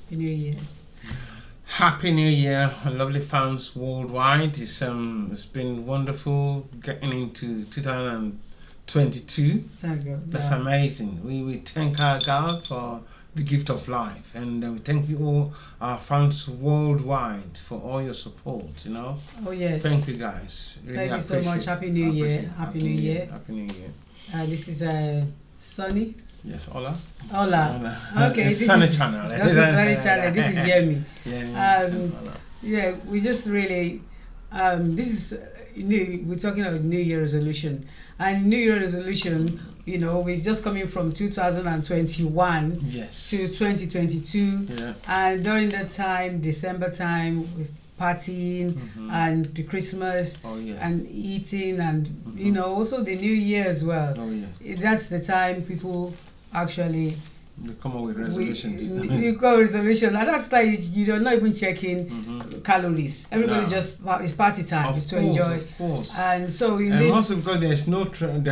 Happy New Year. Happy New Year, lovely fans worldwide. It's been wonderful getting into 2022. Thank God. That's amazing. We thank our God for the gift of life, and we thank you all, our fans worldwide, for all your support. Oh yes. Thank you guys. Thank you so much. Happy New Year. Happy New Year. Happy New Year. This is Sunny. Yes, Hola. Okay, this Sunny is channel. That's a Sunny channel. This is Yemi. Yeah. Yeah, we just really this is new. We're talking about New Year resolution, and New Year resolution. We're just coming from 2021 Yes. to 2022, Yeah. and during that time, December time, with partying and the Christmas Oh yeah. and eating, and also the New Year as well. Oh yeah. That's the time people actually We come up with resolutions. you call resolution, and that's like you're not even checking calories. Everybody just it's party time. It's to enjoy. Of course. And so in And this, also because there's no trans.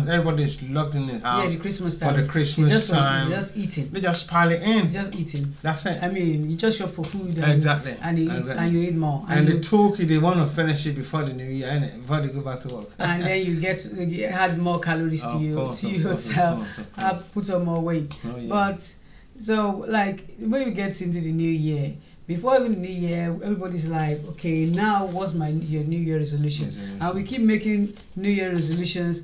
Everybody's locked in the house. the Christmas time for the Christmas it's time. just eating. They just pile it in. Just eating. That's it. I mean, you just shop for food and, Exactly. and you eat Exactly. and you eat more. And you, the turkey, they want to finish it before the New Year, innit? Before they go back to work. and then you add more calories to Of you course, to of course, yourself. of course. Put on more weight. Oh, yeah. But so like when you get into the new year, before even the new year, everybody's like, okay, now what's your New Year resolution? And we keep making New Year resolutions.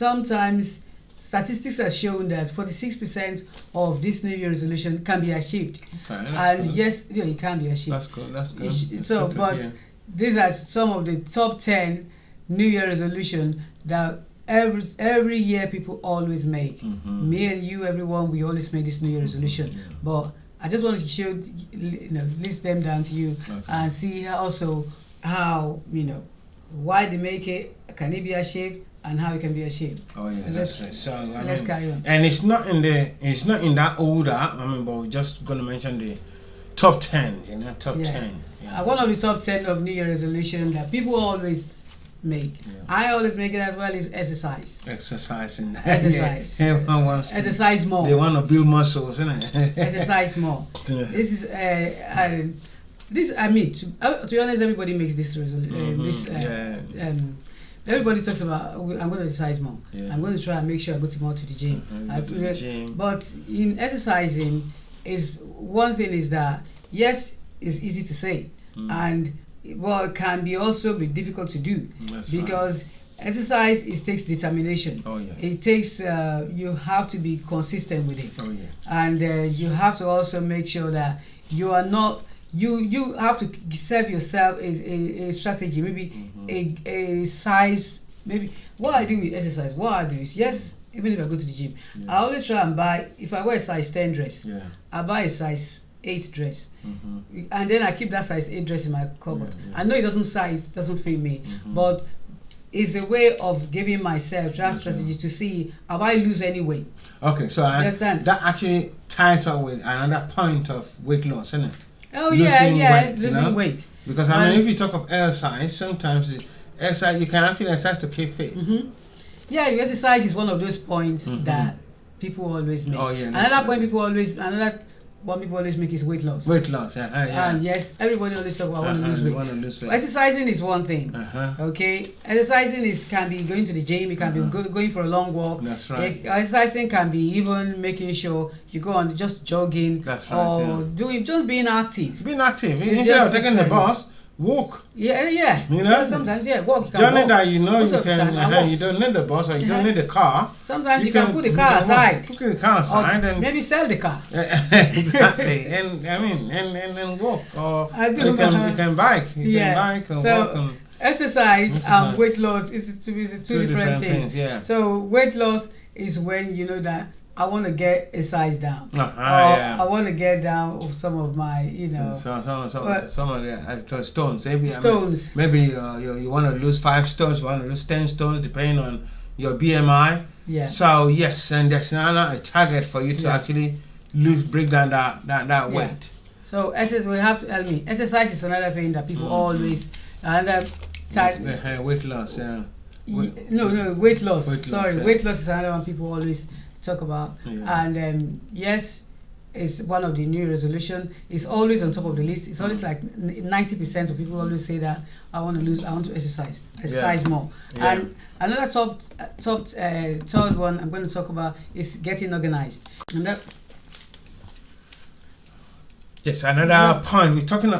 Sometimes statistics have shown that 46% of this New Year resolution can be achieved. Okay, that's And good. yes, it can be achieved. That's good. That's good. That's So, good to but hear. these are some of the top 10 New Year resolution that every year people always make. Me and you, everyone, we always make this New Year resolution. But I just wanted to show, list them down to you and see also how, why they make it, can it be achieved, and how it can be achieved. Oh yeah, that's right. So Let's carry on. And it's not in that order. But we're just gonna mention the top 10. Top 10. Yeah. One of the top 10 of New Year resolution that people always make. Yeah. I always make it as well is exercise. Exercising. Exercise. Yeah. Everyone wants to- Exercise more. They want to build muscles, isn't it? Exercise more. Yeah. This is to be honest, everybody makes this resolution. Everybody talks about I'm going to exercise more. Yeah. I'm going to try and make sure I go more to the gym. Go to the gym. But in exercising, is one thing is that yes, it's easy to say, and it can be also be difficult to do. That's because exercise takes determination. Oh yeah. It takes you have to be consistent with it. Oh yeah. And you have to also make sure that you are not you have to serve yourself a strategy, maybe a size. Maybe what I do with exercise, what I do is, yes, even if I go to the gym, I always try and buy, if I wear a size 10 dress, I buy a size 8 dress, and then I keep that size 8 dress in my cupboard. I know it doesn't fit me, but it's a way of giving myself that strategy to see, have I lose any weight. Okay, so understand? That actually ties up with another point of weight loss, isn't it? Oh Losing weight. weight. Because if you talk of exercise, sometimes exercise you can actually exercise to keep fit. Yeah, exercise is one of those points that people always make. Oh yeah. Another one people always make is weight loss. Weight loss, yeah. And yes, everybody always talk about want to lose weight. Want to lose weight. Exercising is one thing. Okay, exercising can be going to the gym. It can be going for a long walk. That's right. Exercising can be even making sure you go on just jogging. That's right. Or doing just being active. Being active It's instead of just taking the bus, walk. Yeah. Sometimes walk. You can journey walk. that you Most of the time, I walk. you don't need the bus or you don't need the car. Sometimes you can put the car aside. Put the car aside Or and maybe sell the car. exactly. and walk or you can bike. You can bike and walk. And Exercise and weight loss is two different things. Yeah. So weight loss is when you know that I want to get a size down, I want to get down some of my, some of the stones. Maybe stones. Maybe you want to lose 5 stones. You want to lose 10 stones, depending on your BMI. Yeah. So yes, and that's another target for you to actually break down that weight. So exercise is another thing that people always weight loss. Yeah. Weight loss. Weight loss, Weight loss is another one people always talk about. Yeah. And yes, is one of the New Year resolution. It's always on top of the list. It's always like 90% of people always say that I want to exercise more. Yeah. And another third one I'm going to talk about is getting organized. And that, yes, another point we're talking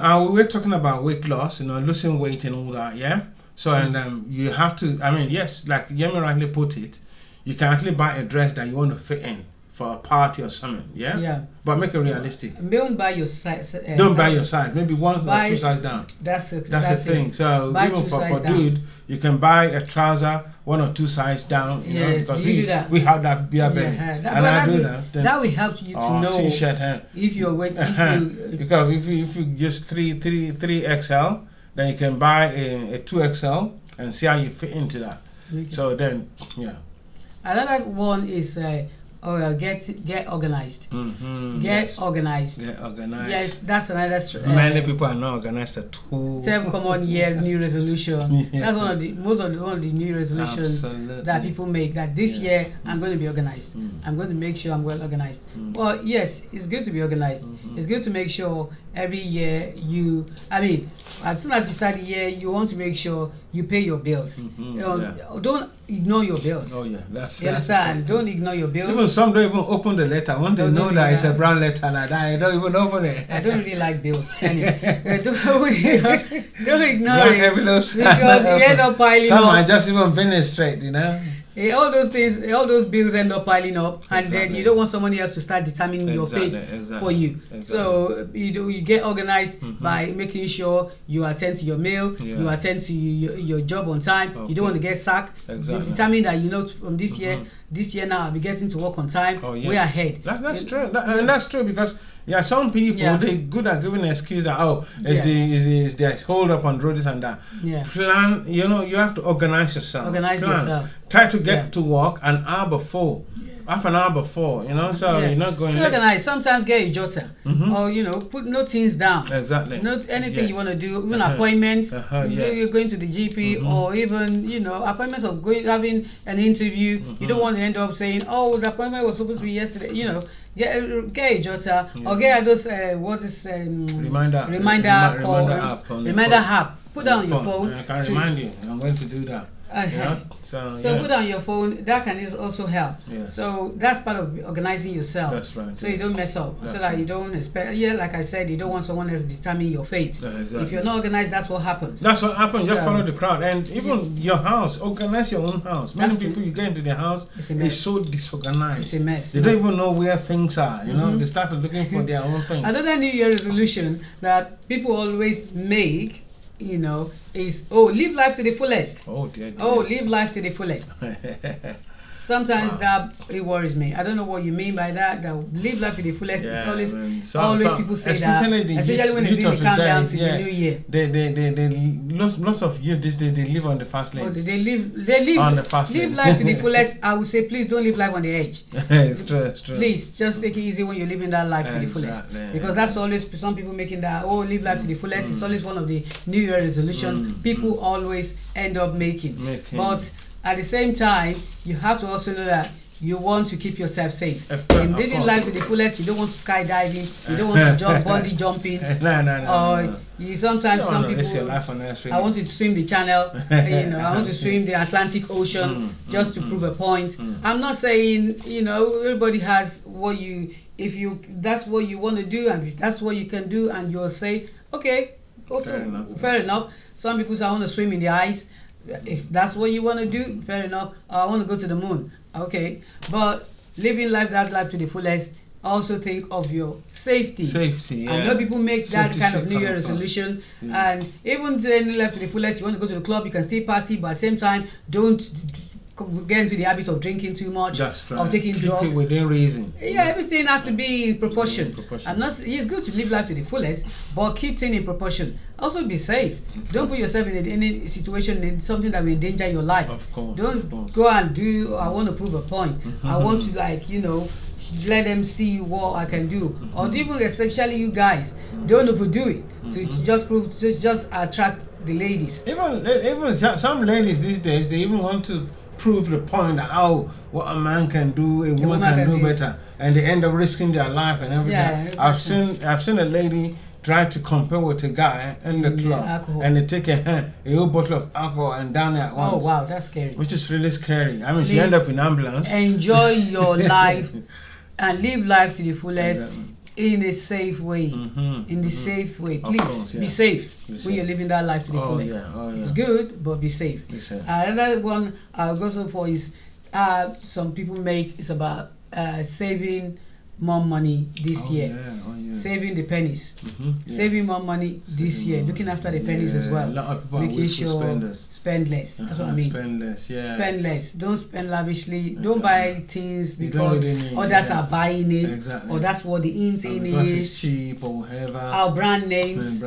about weight loss, losing weight and all that, yeah. So and you have to, yes, like Yemi rightly put it, you can actually buy a dress that you want to fit in for a party or something, yeah. Yeah. But make it realistic. Don't buy your size. Don't buy your size. Maybe one or two sizes down. That's the thing. So buy even for down. dude, you can buy a trouser 1 or 2 sizes down. Because do that. we have that beer belly, and I do that. That will help you to know T-shirt, if you're weight. Because if you just 3 XL, then you can buy a 2 XL and see how you fit into that. Okay. So then, yeah. Another one is get organized. Get organized. Get organized. Yes, that's another. Many people are not organized at all. 7 common year new resolution. Yeah. That's one of the new resolutions that people make. That this year I'm going to be organized. I'm going to make sure I'm well organized. Well, yes, it's good to be organized. It's good to make sure every year as soon as you start the year, you want to make sure you pay your bills. Don't ignore your bills. Oh yeah, you understand? Don't ignore your bills. Even some don't even open the letter. When they know that it's a brown letter like that, I don't even open it. I don't really like bills. Anyway, don't ignore it because you end up piling some up. Some are just even finish straight, All those bills end up piling up, and then you don't want somebody else to start determining your fate for you. So you get organized by making sure you attend to your meal, you attend to your job on time. You don't want to get sacked. Determine that from this year now I'll be getting to work on time. Way ahead. That's true. That's true because some people they're good at giving an excuse that it's the hold up on roads and that. Plan. You have to organize yourself. Try to get to work an hour before. Half an hour before, so you're not going to organize. Sometimes get a jotter or put no things down. Exactly. Not anything you want to do, even appointments. You're going to the GP or even appointments of having an interview. You don't want to end up saying, "Oh, the appointment was supposed to be yesterday." Get a jotter or get those reminder app. Put down on your phone. I can remind you. I'm going to do that. So put on your phone. That can also help. So that's part of organizing yourself. That's right. So you don't mess up. So that you don't expect. Like I said, you don't want someone else determining your fate. Exactly. If you're not organized, that's what happens. That's what happens. You follow the crowd, and even your house. Organize your own house. Many people you get into their house, it's so disorganized. It's a mess. They don't even know where things are. They start looking for their own thing. Another New Year resolution that people always make, is live life to the fullest. Oh dear. Live life to the fullest. Sometimes that it worries me. I don't know what you mean by that. That live life to the fullest is always people say that. Especially when they do the countdown to the new year. Lots of youth these days they live on the fast lane. They live on the fast lane. Live life to the fullest. I would say please don't live life on the edge. It's true. Please just take it easy when you're living that life to the fullest. Because that's always some people making that live life to the fullest. It's always one of the New Year resolutions people always end up making. But at the same time, you have to also know that you want to keep yourself safe. In living life to the fullest, you don't want to skydiving, you don't want to jump bungee jumping. No. You sometimes some people. I want to swim the channel. I want to swim the Atlantic Ocean just to prove a point. I'm not saying everybody has that's what you want to do and that's what you can do, and you'll say okay. Also, fair enough. Some people say I want to swim in the ice. If that's what you want to do, fair enough. I want to go to the moon. Okay, but living life to the fullest. Also think of your safety. I know people make that kind of New Year resolution, and even saying life to the fullest. You want to go to the club, you can still party, but at the same time, don't get into the habit of drinking too much, of taking drugs. Keep it within reason. Everything has to be in proportion. It's good to live life to the fullest, but keep things in proportion. Also be safe. Don't put yourself in any situation in something that will endanger your life. Of course. Don't go and do. I want to prove a point. I want to let them see what I can do. Or even especially you guys, don't overdo it to just attract the ladies. Even some ladies these days, they even want to prove the point that what a man can do, a woman can do better, and they end up risking their life and everything. I've seen a lady try to compare with a guy in the club, and they take a whole bottle of alcohol and down there at once. Oh wow, that's scary. Which is really scary. I mean, she ended up in ambulance. Enjoy your life and live life to the fullest. In a safe way, in the safe way. Please be safe when you're living that life to the fullest. It's good, but be safe. Another one I'll go for is some people make is about saving more money this year. Saving the pennies. Saving more money this year. Looking after the pennies as well. A lot of people making sure spend less. That's what I mean. Spend less, Spend less. Don't spend lavishly. Don't buy things because others are buying it. Or that's what the in thing is. Because it's cheap or whatever. Our brand names.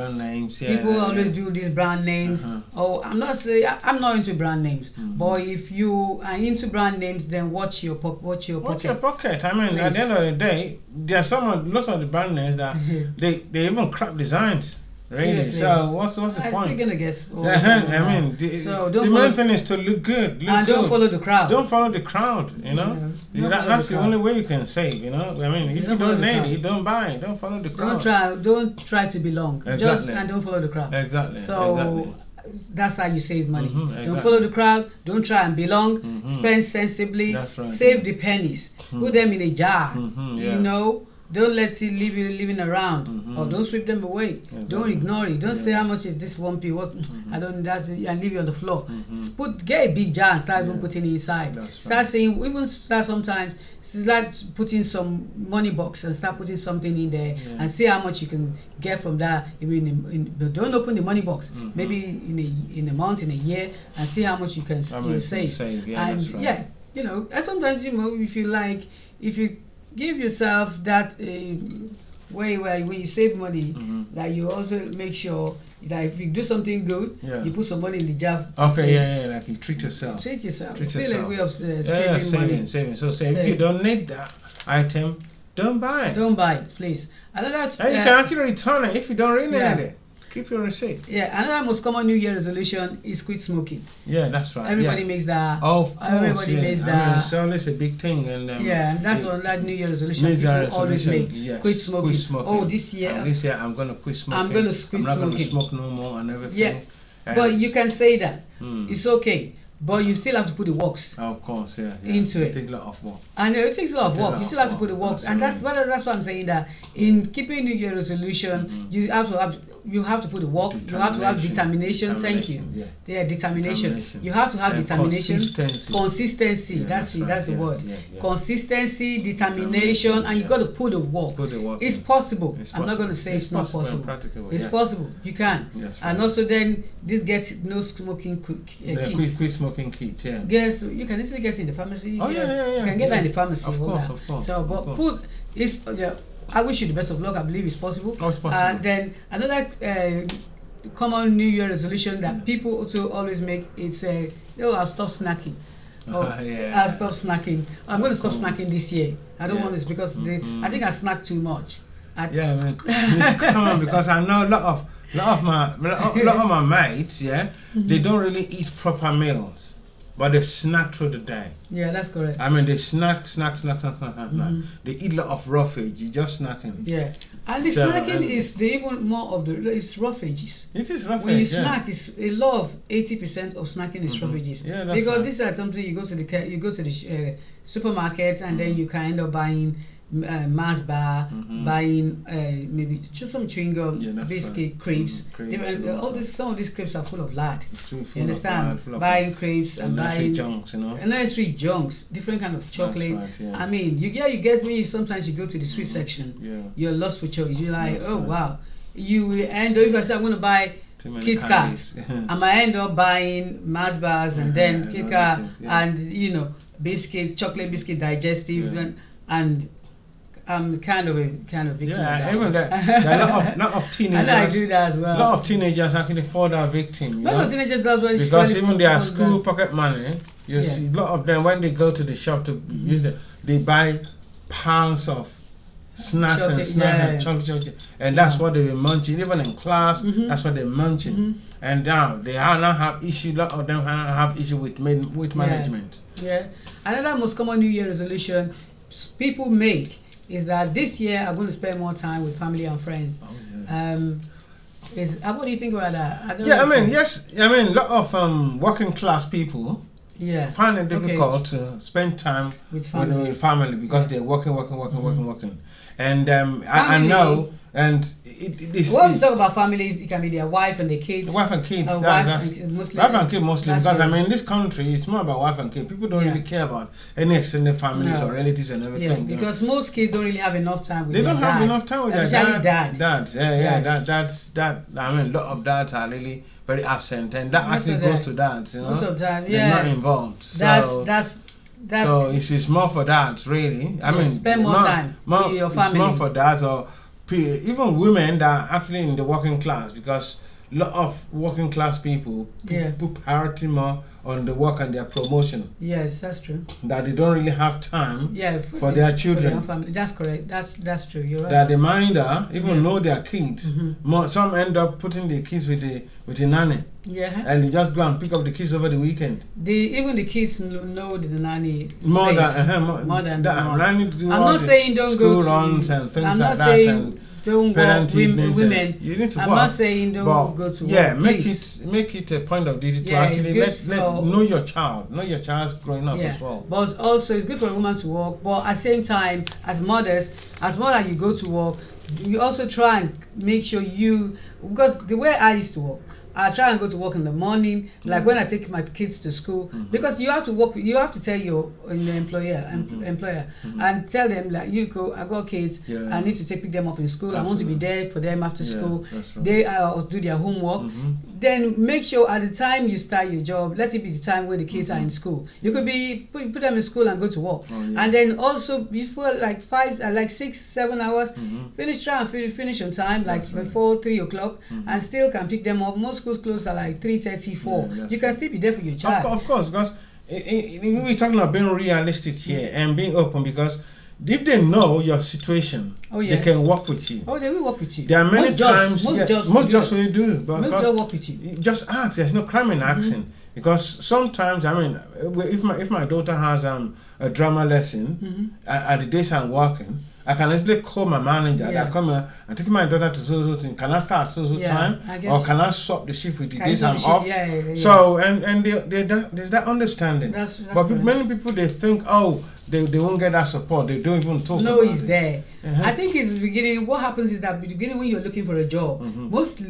People always do these brand names. Oh, I'm not into brand names. But if you are into brand names, then watch your pocket. Watch your pocket. I mean, at the end of the day, there are lots of the brand names that they even crap designs. Really. Seriously. So what's the point? I'm still gonna guess. I mean, the main thing is to look good. Don't follow the crowd. Don't follow the crowd. You know, that's the only way you can save. You know, I mean, if you don't need it, don't buy it. Don't follow the crowd. Don't try to belong. Exactly. And don't follow the crowd. Exactly. So. That's how you save money. Don't follow the crowd. Don't try and belong. Spend sensibly. That's right, save the pennies. Put them in a jar. You know. Don't let it leave you living around, or don't sweep them away. Don't ignore it. Don't say how much is this 1p. What I don't. That's it, and leave it on the floor. Get a big jar and start even putting it inside. Start saying sometimes start putting some money box and start putting something in there and see how much you can get from that. But don't open the money box. Maybe in a month, in a year, and see how much you can save. And you know, and sometimes if you give yourself that way where when you save money, that you also make sure that if you do something good, you put some money in the jar. Okay, like you treat yourself. Still a way of saving money. Saving. So if you don't need that item, don't buy it. Don't buy it, please. And you can actually return it if you don't really need it. Keep your receipt. Another most common New Year resolution is quit smoking. Yeah, that's right. Everybody makes that. Of course, everybody makes that. I mean, it's always a big thing, and that's one that New Year resolution people always make. Yes. Quit smoking. Oh, this year I'm going to quit smoking. I'm going to quit smoking. I'm not going to smoke no more and everything. Yeah, but you can say that. It's okay. But you still have to put the works. Of course, into it. It takes a lot of work. And it takes a lot of work. You still have to put the work, and that's what I'm saying. That in keeping New Year resolution, you have to put the work. You have to have determination. Thank you. Determination. You have to have determination. Consistency. That's the word. Consistency, determination, and you got to put the work. It's possible. I'm not going to say it's not possible. It's possible. You can. And also then this gets no smoking kit. Quit smoking kit. Yes, you can easily get it in the pharmacy. You can get that in the pharmacy. Of course. So, but put this. I wish you the best of luck. I believe it's possible. It's possible. Then another common New Year resolution that people also always make is I'll stop snacking. I'll stop snacking. I'm going to stop snacking this year. I don't want this because I think I snack too much. It's common because I know a lot of my mates. They don't really eat proper meals, but they snack through the day. Yeah, that's correct. I mean, they snack. They eat a lot of roughage. You just snacking. Yeah, and the snacking is even more of it's roughages. It is roughages. When you snack, it's a lot of 80% of snacking is roughages. Yeah, that's because right. these are something you go to the supermarket and then you can end up buying Mars bar, buying maybe just some chewing gum, biscuit, crepes. Some of these crepes are full of lard. You understand? Buying crepes and buying junks, unnecessary junks, different kind of chocolate. Right, I mean, you get me. Sometimes you go to the sweet section, you're lost for choice. You're like, wow. You end up, if I say I'm going to buy Kit Kat, I might end up buying Mars bars and then Kit Kat and biscuit, chocolate biscuit, digestive and I'm kind of a victim of that. Even that. There are a lot of teenagers. And I do that as well. A lot of teenagers actually fall that victim. A lot of teenagers does what because even their school pocket money, you see a lot of them when they go to the shop to use it, they buy pounds of snacks and chocolate, and that's what they were munching. Even in class, that's what they're munching. And now they now have issue. A lot of them have issue with management. Yeah. Another most common New Year resolution people make is that this year I'm going to spend more time with family and friends. Oh, yeah. What do you think about that? A lot of working class people find it difficult to spend time with family because they're working. And I know, and when we talk about families, it can be their wife and their kids. Wife and kids. Wife and kids mostly. Because in this country, it's more about wife and kids. People don't really care about any extended families or relatives and everything. Yeah, because most kids don't really have enough time with their dad. They don't have enough time with their dad. Dads. That. A lot of dads are really very absent, and that actually goes to dads. Most of dads, they're not involved. So it's more for dads, really. Spend more time with your family. It's more for dads or even women that are actually in the working class, because a lot of working class people put priority more on the work and their promotion. Yes, that's true. That they don't really have time for their children. For their family. That's correct. That's true. You're right. That the minder even know their kids. Some end up putting their kids with the nanny. Yeah. And they just go and pick up the kids over the weekend. Even the kids know the nanny more than that. I'm not saying don't go to runs and things I'm like not saying that. Don't work, women. You need to I'm work. not saying don't go to work. Make it a point of duty to actually know your child. Know your child's growing up as well. But also it's good for a woman to work. But at the same time, as mothers, as more that you go to work, you also try and make sure because the way I used to work, I try and go to work in the morning, like when I take my kids to school, because you have to work. You have to tell your employer and tell them like, you go. I got kids. I need to pick them up in school. I want to be there for them after school. Right. They do their homework. Then make sure at the time you start your job, let it be the time where the kids are in school. You could be put them in school and go to work, and then also before like 6, 7 hours, finish on time, like before 3 o'clock, and still can pick them up. Most schools close at like 3:30, 4. You can still be there for your child. Of course, because we're talking about being realistic here and being open, because if they know your situation, they can work with you. They will work with you. There are many times most jobs will do. Most jobs work with you. Just ask. There's no crime in asking. Because sometimes, if my daughter has a drama lesson at the days I'm working, I can easily call my manager that come and take my daughter to so thing. Can I start so time, or can I swap the shift with the days I'm off? So and there's that understanding. But many people, they think they won't get that support. They don't even talk. No, it's there. I think it's the beginning. What happens is that at the beginning, when you're looking for a job, most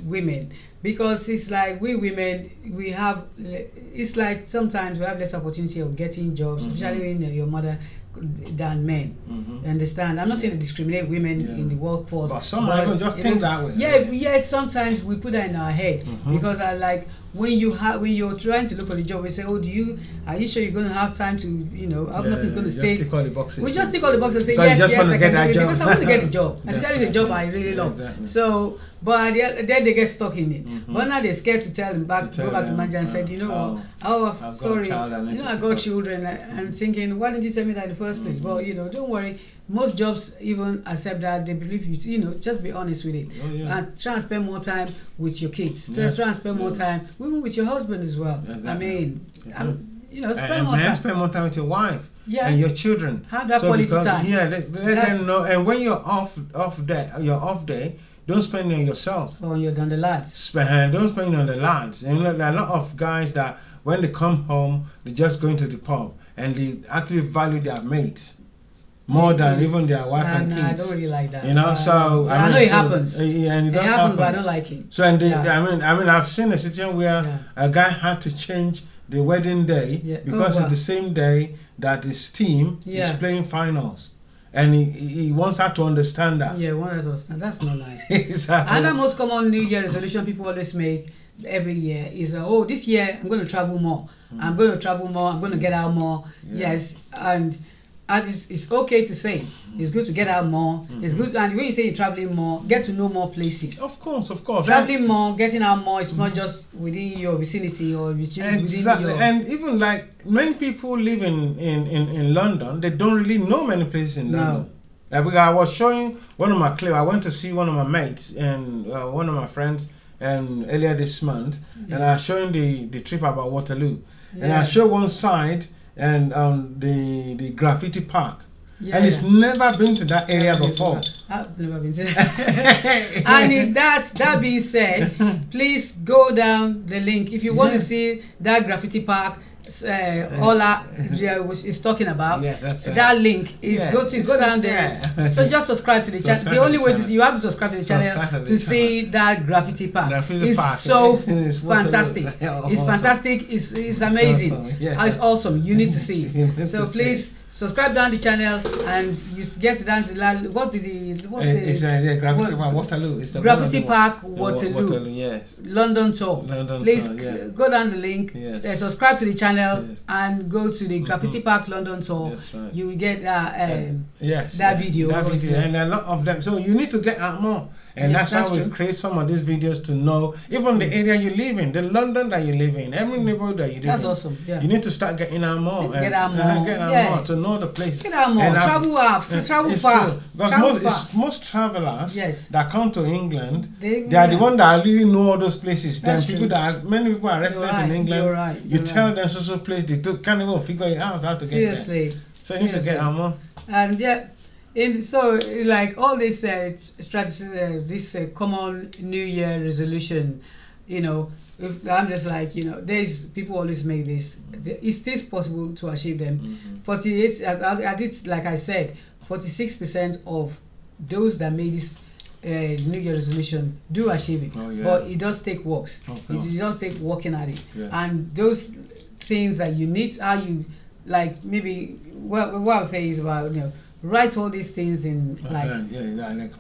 women, because it's like we women, it's like sometimes we have less opportunity of getting jobs, especially when your mother, than men. You understand? I'm not saying to discriminate women in the workforce, but some even just think that way. Yes, sometimes we put that in our head because I like when you're trying to look for the job, we say, are you sure you're going to have time to, nothing's going to stay. Tick all the boxes. We just tick all the boxes and say yes, I can do it because I want to get the job. And tell you the job I really love. Exactly. So, but then they get stuck in it. But now they're scared to tell them go back to the manager and said, sorry, I got children. And thinking, why didn't you tell me that in the first place? But don't worry. Most jobs even accept that. They believe you. Just be honest with it. And try and spend more time with your kids. Try and spend more time even with your husband as well. Exactly. Spend more time. Spend more time with your wife and your children. Have that quality time. Let them know. And when you're off day, don't spend it on yourself. Or you're on the lads. Don't spend it on the lads. And there are a lot of guys that when they come home, they just go into the pub and they actually value their mates more than even their wife and kids. I don't really like that. So I know it happens. And it happens, but I don't like it. So I've seen a situation where a guy had to change the wedding day because it's the same day that his team is playing finals. And he wants her to understand that. Wants her to understand. That's not nice. Exactly. And the most common New Year resolution people always make every year is, this year I'm going to travel more. I'm going to travel more. I'm going to get out more. Yes. And it's okay to say it's good to get out more. It's good, and when you say you're traveling more, get to know more places. Of course. Traveling more, getting out more. It's not just within your vicinity or within your. And even like many people live in London, they don't really know many places in London. Because I was showing one of my clips. I went to see one of my mates and one of my friends earlier this month, and I was showing the trip about Waterloo, and I showed one side and the graffiti park. Yeah, and it's never been to that area before. I've never been to that. And that being said, please go down the link if you want to see that graffiti park. Ola is talking about that link is go down there. So just subscribe to the channel. The only way you have to subscribe to the channel to see that graffiti park. It's so fantastic. It's fantastic. It's amazing. It's awesome. You need to see. So please subscribe down the channel and you get down to Waterloo. It's the Graffiti Park Waterloo. Yes. London tour. Please go down the link. Subscribe to the channel and go to the Graffiti Park London tour. Right. You will get that video. That video and a lot of them. So you need to get out more. And that's why we create some of these videos to know even the area you live in, the London that you live in, every neighborhood that you live in. That's awesome. Yeah. You need to start getting out more. Get out more. To know the place. Get out more. Travel far. True. Because most travelers that come to England, they are the ones that really know all those places. Many people are resident in England. You tell them social place, they can't even figure it out how to get there. So you need to get out more. And so like all this strategy, this common New Year resolution, I'm just like, there's people always make this. Is this possible to achieve them? 48, I did, like I said, 46% of those that made this New Year resolution do achieve it. But it does take works. It does take working at it. And those things that you need, how you, like maybe, what I'll say is about, write all these things in like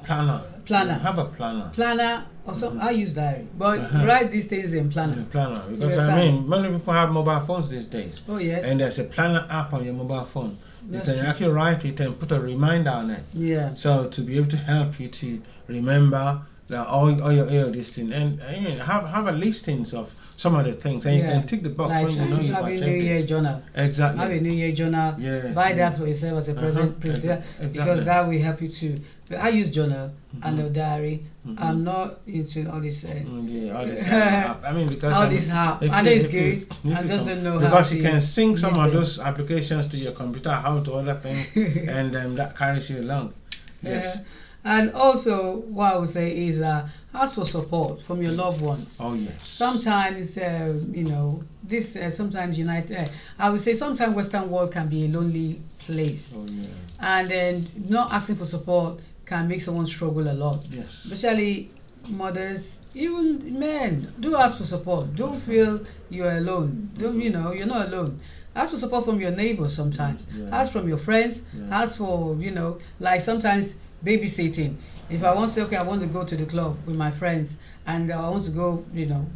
planner. Have a planner or something. I use diary, but write these things in planner. Because many people have mobile phones these days. Oh yes. And there's a planner app on your mobile phone. You can actually write it and put a reminder on it. Yeah. So to be able to help you to remember all your this thing and have a listings of some of the things, and you can tick the box when you know you have a New Year journal. Exactly. Have a New Year journal. Buy that for yourself as a present, because that will help you to. I use journal and a diary. I'm not into all this. All this app. I mean, because all this app. I know it's good. I just don't know how. Because you can sync some of those applications to your computer, how to other things, and that carries you along. Yes. And also, what I would say is ask for support from your loved ones. Oh yes. Sometimes, sometimes I would say sometimes Western world can be a lonely place. Oh yeah. And then not asking for support can make someone struggle a lot. Yes. Especially mothers, even men. Do ask for support. Don't feel you're alone. You're not alone. Ask for support from your neighbors sometimes. Ask from your friends. Ask for, like sometimes babysitting. If I want to, I want to go to the club with my friends, and I want to go,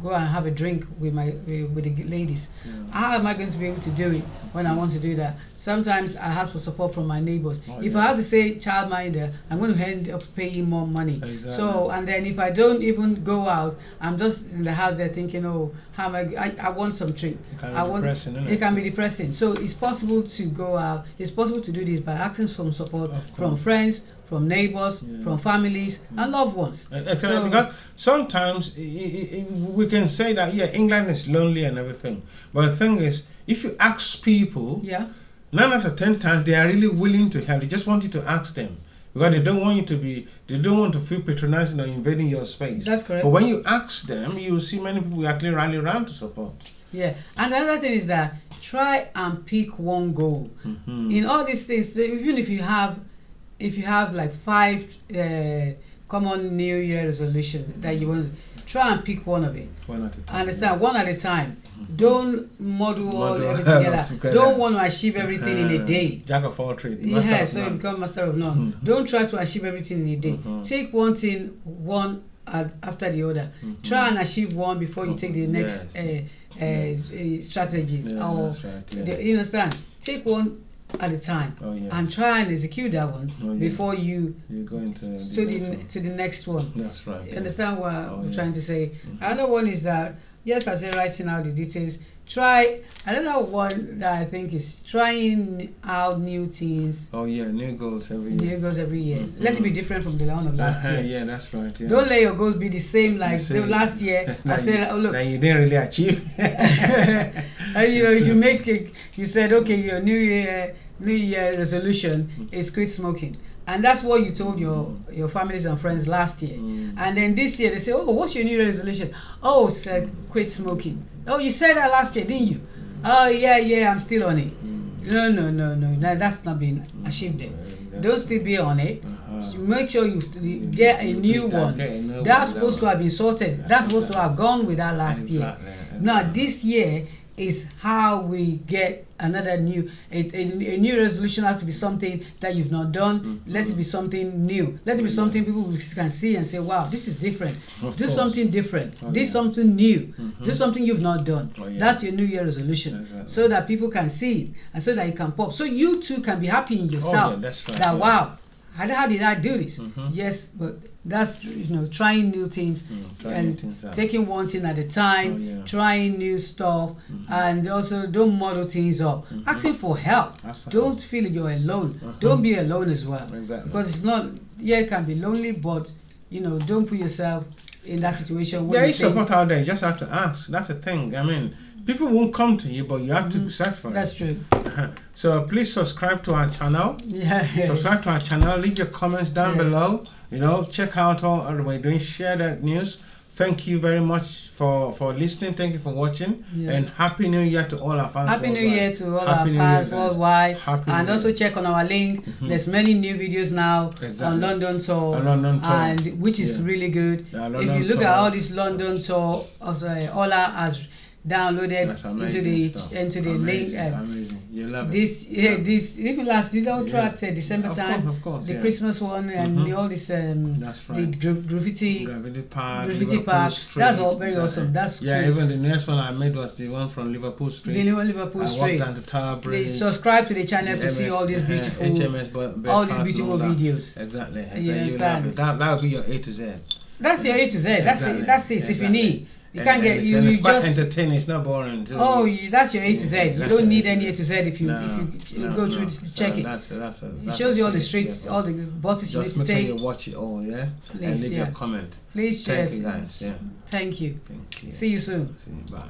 go and have a drink with the ladies. How am I going to be able to do it when I want to do that? Sometimes I ask for support from my neighbors. If I have to say childminder, I'm going to end up paying more money. Exactly. So, and then if I don't even go out, I'm just in the house there thinking, how am I want some treat. It can be depressing. So it's possible to go out. It's possible to do this by asking for support from friends, from neighbors, from families, and loved ones. Exactly, because sometimes we can say that, England is lonely and everything. But the thing is, if you ask people, 9 out of 10 times they are really willing to help. They just want you to ask them. Because they don't want to feel patronizing or invading your space. That's correct. But when you ask them, you will see many people actually rally around to support. Yeah, and another thing is that try and pick one goal. In all these things, even if you have like 5 common New Year resolution that you want, try and pick one of it. One at a time. Understand? One at a time. Don't model all everything together. Don't want to achieve everything in a day. Jack of all trades. So you become master of none. Don't try to achieve everything in a day. Take one thing after the other. Try and achieve one before you take the next strategies. You understand? Take one at a time and try and execute that one before you go into the next one. That's right. You understand what I'm trying to say? Another one is that, as I say, writing out the details, try another one that I think is trying out new things. Oh yeah, new goals every year. New goals every year. Let it be different from the one of last year. Yeah, that's right. Yeah. Don't let your goals be the same like the last year. I said, oh look, that you didn't really achieve. You make it. You said, okay, your New Year resolution is quit smoking. And that's what you told your families and friends last year. And then this year they say, oh, what's your New Year resolution? Oh, said quit smoking. Oh, you said that last year, didn't you? Oh, yeah, I'm still on it. No. That's not being achieved there. Don't still be on it. Make sure you get a new one. That's supposed to have been sorted. That's supposed to have gone with that last year. Now, this year is how we get another new a new resolution. Has to be something that you've not done. Let it be something new. Let it be something people can see and say, wow, this is different. Do something different. Do something new. Do something you've not done. That's your New Year resolution. So that people can see it and so that it can pop. So you too can be happy in yourself. That's right, that wow, how did I do this? Yes, but that's trying new things taking one thing at a time, trying new stuff, and also don't muddle things up. Asking for help. Don't feel you're alone. Don't be alone as well. Because it's not. Yeah, it can be lonely, but don't put yourself in that situation. There is support out there. You just have to ask. That's the thing. I mean, people won't come to you, but you have to search for it. That's true. So please subscribe to our channel. Subscribe to our channel. Leave your comments down below. Check out all we're doing. Share that news. Thank you very much for listening. Thank you for watching. And Happy New Year to all our fans. Happy New Year to all our fans worldwide. And also check on our link. There's many new videos now on London tour. And which is really good. If you look at all this London tour, also Ola has downloaded into the link. Amazing. You love it. This even last throughout December time, of course, the Christmas one and all this the graffiti park. That's all very awesome. That's cool. Even the next one I made was the one from Liverpool Street. The new one, Liverpool Street. I walked down the Tower Bridge. Subscribe to the channel to see all these beautiful videos. Exactly. You understand? That will be your A to Z. That's your A to Z. That's it. If you need. You can't get you it's quite just entertaining. It's not boring. That's your A to Z. You don't need any A to Z if you go through this. Check it. It shows you all the streets, all the buses you need to take. Just make sure you watch it all, and leave your comment. Please share. Thank you guys. Thank you. See you soon. See you. Bye.